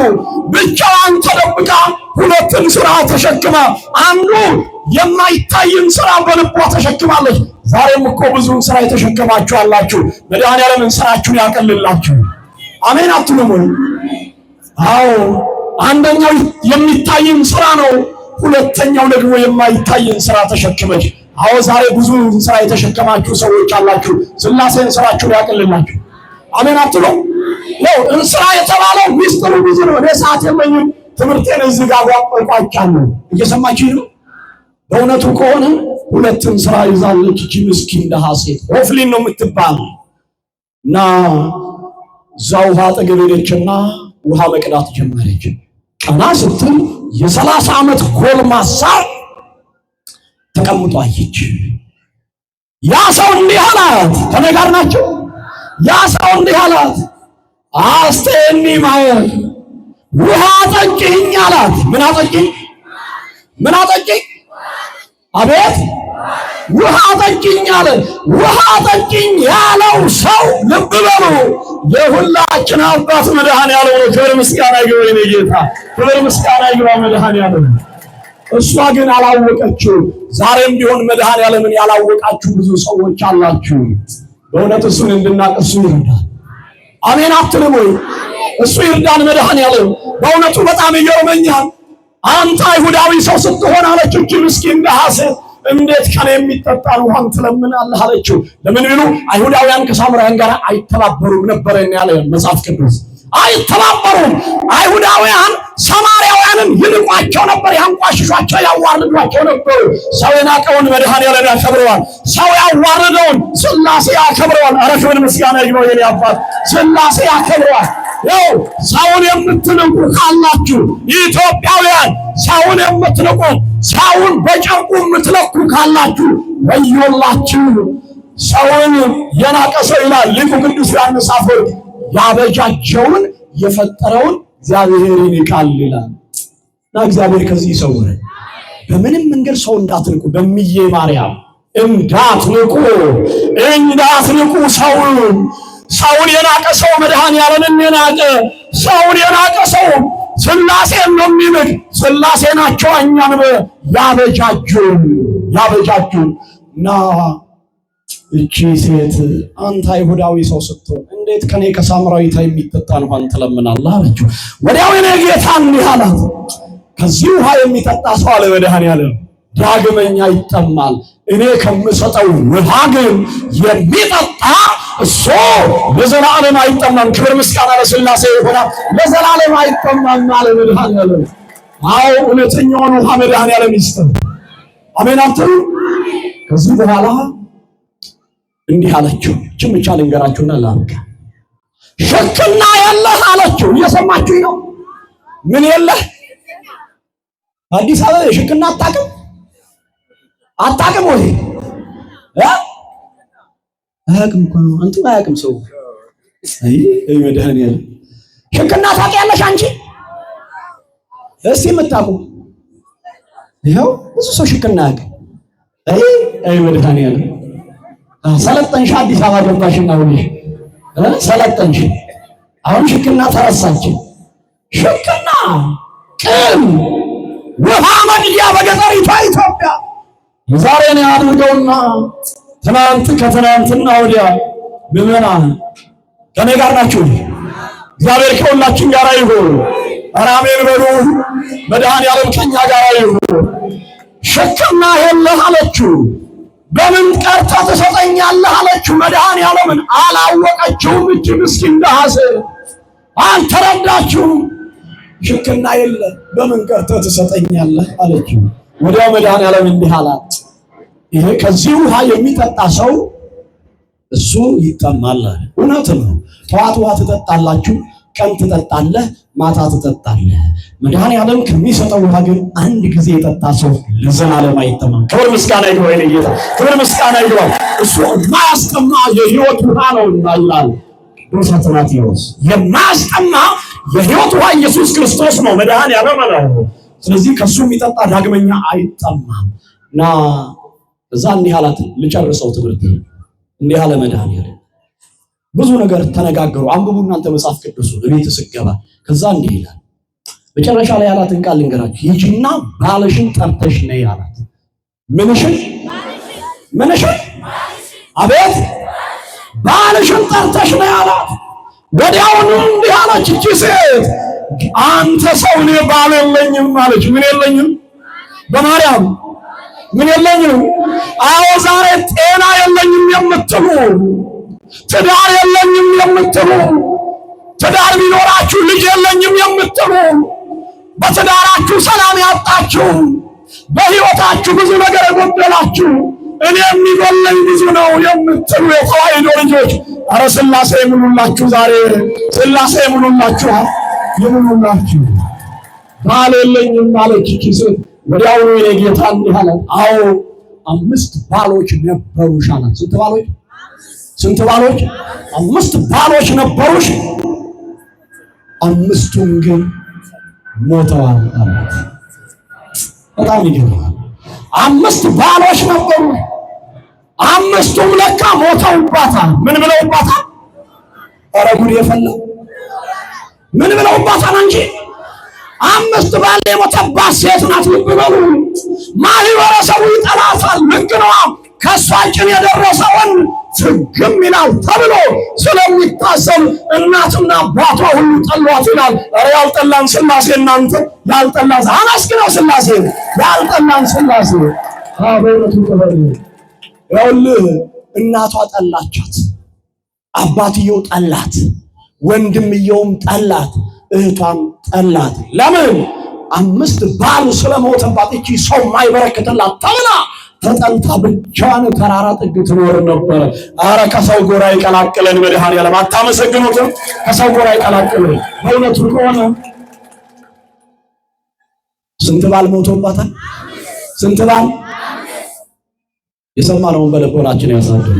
ብቻዋን ተደብቃ ሁለትን ሥራ ተሸክማ አንዱ የማይታይን ሥራ በልቧ ተሸክማለች። ዛሬም እኮ ብዙን ሥራ የተሸከማችሁ አላችሁ። መድኃኔዓለም ሥራችሁን ያቀልላችሁ። አሜን አትሉም ወይ? አዎ፣ አንደኛው የሚታይን ሥራ ነው፣ ሁለተኛው ደግሞ የማይታይን ሥራ ተሸክመች። አዎ ዛሬ ብዙ ሥራ የተሸከማችሁ ሰዎች አላችሁ። ሥላሴን ሥራችሁን ያቀልላችሁ። አሜን አትሉም? ያው እንስራ የተባለው ሚስጥሩ ብዙ ነው። እኔ ሰዓት የለኝም። ትምህርቴን እዚህ ጋር አቋርጫለሁ። እየሰማችሁ ነው? በእውነቱ ከሆነ ሁለትን ሥራ ይዛለች እቺ ምስኪን ደሃ ሴት። ኦፍሊን ነው የምትባል እና እዛ ውሃ አጠገብ ሄደችና ውሃ መቅዳት ጀመረች። ቀና ስትል የ30 ዓመት ጎልማሳ ተቀምጦ አየች። ያ ሰው እንዲህ አላት። ከኔ ጋር ናቸው? ያ ሰው እንዲህ አላት፣ አስቴኒ ማየት ውሃ አጠጪኝ አላት። ምን አጠጪኝ? ምን አጠጪኝ? አቤት ውሃ አጠጪኝ አለ። ውሃ አጠጪኝ ያለው ሰው ልብ በሉ የሁላችን አባት መድኃኔዓለም ነው። ክብር ምስጋና ይግባው የኔ ጌታ፣ ክብር ምስጋና ይግባው መድኃኔዓለም። እሷ ግን አላወቀችው። ዛሬም ቢሆን መድኃኔዓለምን ያላወቃችሁ ብዙ ሰዎች አላችሁ። በእውነት እሱን እንድናውቅ እሱ ይርዳል። አሜን አትልም ወይ? እሱ ይርዳን መድኃኔዓለም። በእውነቱ በጣም ይገርመኛል። አንተ አይሁዳዊ ሰው ስትሆን አለችው እቺ ምስኪን ደሃ ሴት እንዴት ከኔ የሚጠጣን ውሃን ትለምናለህ አለችው። ለምን ቢሉ አይሁዳውያን ከሳምራውያን ጋር አይተባበሩም ነበር ያለ መጽሐፍ ቅዱስ። አይተባበሩም። አይሁዳውያን ሰማርያውያንን ይንቋቸው ነበር፣ ያንቋሽሿቸው፣ ያዋርዷቸው ነበር። ሰው የናቀውን መድኃኔዓለም ያከብረዋል። ሰው ያዋረደውን ሥላሴ ያከብረዋል። ኧረ ክብር ምስጋና ይግባው የኔ አባት፣ ሥላሴ ያከብረዋል። ያው ሰውን የምትንቁ ካላችሁ ኢትዮጵያውያን፣ ሰውን የምትንቁ ሰውን በጨርቁ የምትለኩ ካላችሁ ወዮላችሁ። ሰውን የናቀ ሰው ይላል ሊቁ ቅዱስ ዮሐንስ አፈወርቅ ያበጃጀውን የፈጠረውን እግዚአብሔር ይንቃል ይላል። እና እግዚአብሔር ከዚህ ይሰውረን። በምንም መንገድ ሰው እንዳትንቁ፣ በሚዬ ማርያም እንዳትንቁ። ሰውን የናቀ ሰው መድኃኔዓለምን የናቀ ሰውን የናቀ ሰው ሥላሴን ነው የሚንቅ። ሥላሴ ናቸው እኛን ያበጃጁን እና እቺ ሴት አንተ አይሁዳዊ ሰው ስትሆን እንዴት ከኔ ከሳምራዊት የሚጠጣን ውሃን ትለምናለህ አለችው። ወዲያው የኔ ጌታ እንዲህ አላት፣ ከዚህ ውሃ የሚጠጣ ሰው አለ መድኃኔዓለም ዳግመኛ ይጠማል። እኔ ከምሰጠው ውሃ ግን የሚጠጣ እሱ ለዘላለም አይጠማም። ክብር ምስጋና ለሥላሴ ይሆናል። ለዘላለም አይጠማም አለ መድኃኔዓለም። አዎ እውነተኛውን ውሃ መድኃኔዓለም ይስጠን። አሜን አትሉ? ከዚህ በኋላ እንዲህ አለችው። እቺን ብቻ ልንገራችሁና ላብቃ። ሽክና የለህ አለችው። እየሰማችሁኝ ነው? ምን የለህ? አዲስ አበባ ሽክና አታውቅም ወይ? አያውቅም እኮ አንተ አያውቅም ሰው። አይ መድኃኔዓለም ሽክና ታውቂያለሽ አንቺ? እስቲ የምታውቁ ይኸው ብዙ ሰው ሽክና አያውቅም። አይ መድኃኔዓለም ሰለጠንሽ፣ አዲስ አበባ ገባሽና ሁልሽ ሰለጠንሽ። አሁን ሽክና ተረሳች። ሽክና ቅም ውሃ መቅጃ በገጠሪቷ ኢትዮጵያ ዛሬን ያድርገውና ትናንት ከትናንትና ወዲያ ምዕመናን ከኔ ጋር ናችሁ። እግዚአብሔር ከሁላችን ጋር ይሁን። ኧረ አሜን በሉ። መድኃኔዓለም ከኛ ጋር ይሁን። ሽክና የለህ አለችው። በምን ቀርተህ ትሰጠኛለህ አለችው። መድኃኔዓለምን አላወቀችውም። እጅ ምስኪን ደሃ ሴት አልተረዳችውም። ሽክና የለ በምን ቀርተህ ትሰጠኛለህ አለችው። ወዲያው መድኃኔዓለም እንዲህ አላት፣ ይሄ ከዚህ ውሃ የሚጠጣ ሰው እሱ ይጠማል አለ። እውነት ነው። ጠዋት ውሃ ትጠጣላችሁ፣ ቀን ትጠጣለህ፣ ማታ ትጠጣለህ። መድኃኔዓለም ከሚሰጠው ውሃ ግን አንድ ጊዜ የጠጣ ሰው ለዘላለም አይጠማም። ክብር ምስጋና ይግባው የኔ ጌታ፣ ክብር ምስጋና ይግባው። እሱ የማያስጠማ የሕይወት ውሃ ነው ይላል ቅዱስ አትናቴዎስ። የማያስጠማ የሕይወት ውሃ ኢየሱስ ክርስቶስ ነው መድኃኔዓለም ነው። ስለዚህ ከሱ የሚጠጣ ዳግመኛ አይጠማም። እና እዛ እንዲህ አላት፣ ልጨርሰው ትምህርት። እንዲህ አለ መድኃኔዓለም ብዙ ነገር ተነጋገሩ። አንብቡ እናንተ መጽሐፍ ቅዱስ ለቤት ስገባ ከዛ እንዲህ ይላል። መጨረሻ ላይ ያላትን ቃል ልንገራችሁ። ሂጂና ባልሽን ጠርተሽ ነይ አላት። ምንሽን? አቤት ባልሽን ጠርተሽ ነይ አላት። ወዲያውኑ እንዲህ አለች እቺ ሴት፣ አንተ ሰው እኔ ባል የለኝም አለች። ምን የለኝም? በማርያም ምን የለኝም? አዎ ዛሬ ጤና የለኝም የምትሉ፣ ትዳር የለኝም የምትሉ፣ ትዳር ቢኖራችሁ ልጅ የለኝም የምትሉ፣ በትዳራችሁ ሰላም ያጣችሁ፣ በሕይወታችሁ ብዙ ነገር የጎደላችሁ፣ እኔ የሚጎለኝ ብዙ ነው የምትሉ የተዋሕዶ ልጆች ኧረ ሥላሴ ይሙሉላችሁ። ዛሬ ሥላሴ ይሙሉላችሁ፣ ይሙሉላችሁ። ባል የለኝም አለች እቺ ሴት። ወዲያውኑ የኔ ጌታ እንዲህ አለ፣ አዎ 5 ባሎች ነበሩሽ አላት። ስንት ባሎች? 5 ባሎች ነበሩሽ፣ 5ቱም ግን ሞተዋል አላት። በጣም ይገርማል። 5 ባሎች ነበሩ፣ 5ቱም ለካ ሞተውባታል። ምን ብለውባታል? ኧረ ጉድ የፈላ ምን ብለውባታል እንጂ 5 ባል የሞተባት ሴት ናት። ልብ በሉ። ማህበረሰቡ ይጠላታል። ልክ ነው። ከሷ ጭን የደረሰውን ፍግም ይላል ተብሎ ስለሚታሰብ እናትና አባቷ ሁሉ ጠሏት ይላል። ኧረ ያልጠላን ሥላሴ እናንተ ያልጠላን አመስግነው ሥላሴ ያልጠላን ሥላሴ በእውነቱ ተበል። ይኸውልህ እናቷ ጠላቻት፣ አባትየው ጠላት፣ ወንድምየውም ጠላት፣ እህቷም ጠላት። ለምን? 5 ባል ስለሞተባት እቺ ሰው ማይበረከትላት ተብላ ተጠልታ ብቻዋን ተራራ ጥግ ትኖር ነበር። አረ ከሰው ጎራ ይቀላቅለን መድኃኔዓለም። አታመሰግኑትም? ከሰው ጎራ ይቀላቅለን። በእውነቱ ከሆነ ስንት ባል ሞቶባታል? ስንት ባል? የሰማነውን በልቦናችን ያሳድር።